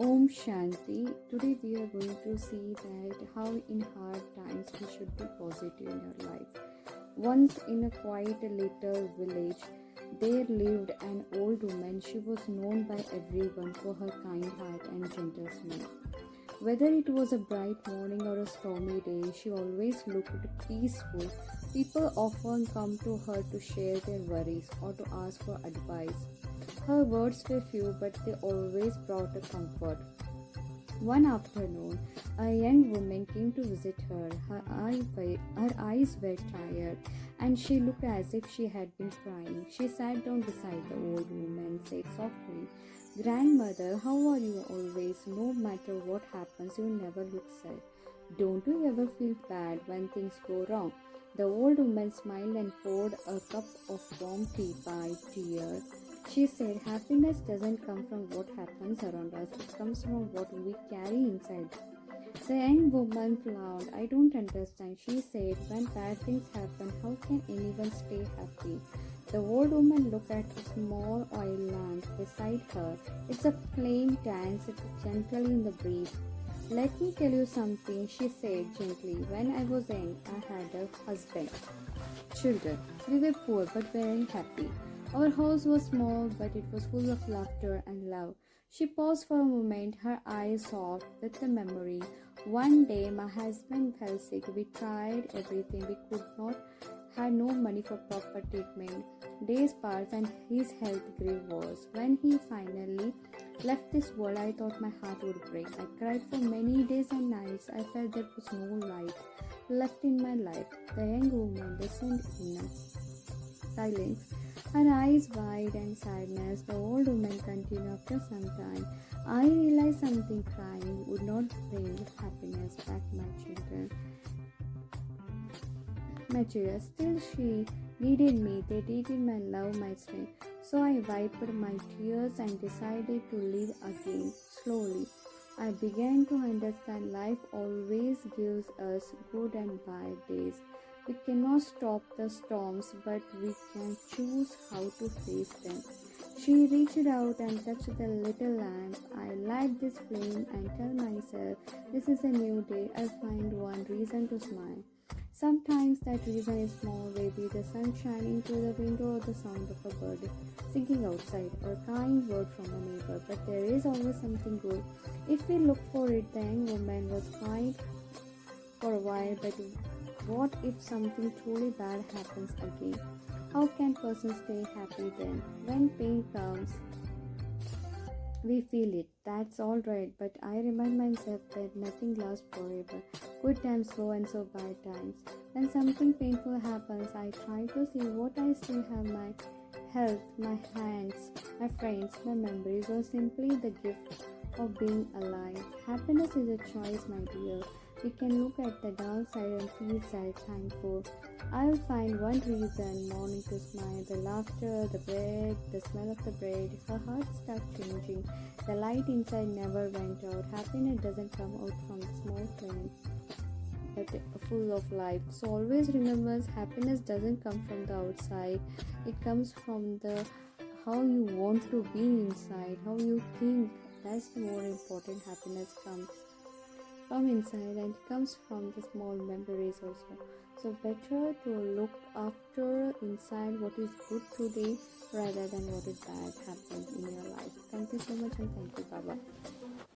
Om Shanti. Today we are going to see that how in hard times we should be positive in our life. Once in a quiet little village, there lived an old woman. She was known by everyone for her kind heart and gentle smile. Whether it was a bright morning or a stormy day, she always looked peaceful. People often come to her to share their worries or to ask for advice. Her words were few, but they always brought a comfort. One afternoon, a young woman came to visit her. Her eyes were tired, and she looked as if she had been crying. She sat down beside the old woman and said softly, "Grandmother, how are you always? No matter what happens, you never look sad. Don't you ever feel bad when things go wrong?" The old woman smiled and poured a cup of warm tea by tear. She said, "Happiness doesn't come from what happens around us, it comes from what we carry inside." The young woman frowned. "I don't understand," she said. "When bad things happen, how can anyone stay happy?" The old woman looked at the small oil lamp beside her. Its flame danced gently in the breeze. "Let me tell you something," she said gently. "When I was young, I had a husband, children. We were poor but very happy. Our house was small, but it was full of laughter and love." She paused for a moment, her eyes soft with the memory. "One day, my husband fell sick. We tried everything we could not, had no money for proper treatment. Days passed and his health grew worse. When he finally left this world, I thought my heart would break. I cried for many days and nights. I felt there was no light left in my life." The young woman listened in silence, her eyes wide and sadness. The old woman continued after some time, "I realized something. Crying would not bring happiness back, my children. My children, still she needed me. They needed my love, my strength. So I wiped my tears and decided to live again. Slowly, I began to understand life always gives us good and bad days. We cannot stop the storms, but we can choose how to face them." She reached out and touched the little lamp. "I light this flame and tell myself, this is a new day. I find one reason to smile. Sometimes that reason is small, maybe the sun shining through the window or the sound of a bird singing outside or a kind word from a neighbor. But there is always something good if we look for it." The young woman was quiet for a while, but what if something truly bad happens again? How can person stay happy then? When pain comes, we feel it. That's all right, but I remind myself that nothing lasts forever. Good times go and so bad times. When something painful happens, I try to see what I still have: my health, my hands, my friends, my memories, or simply the gift of being alive. Happiness is a choice, my dear. We can look at the dark side and feel sad, thankful. I'll find one reason morning to smile: the laughter, the bread, the smell of the bread. Her heart started changing. The light inside never went out. Happiness doesn't come out from the small flame, but full of life. So always remember, happiness doesn't come from the outside. It comes from the how you want to be inside, how you think. That's the more important. Happiness comes from inside and it comes from the small memories also. So better to look after inside what is good today rather than what is bad happened in your life. Thank you so much and thank you. Bye bye.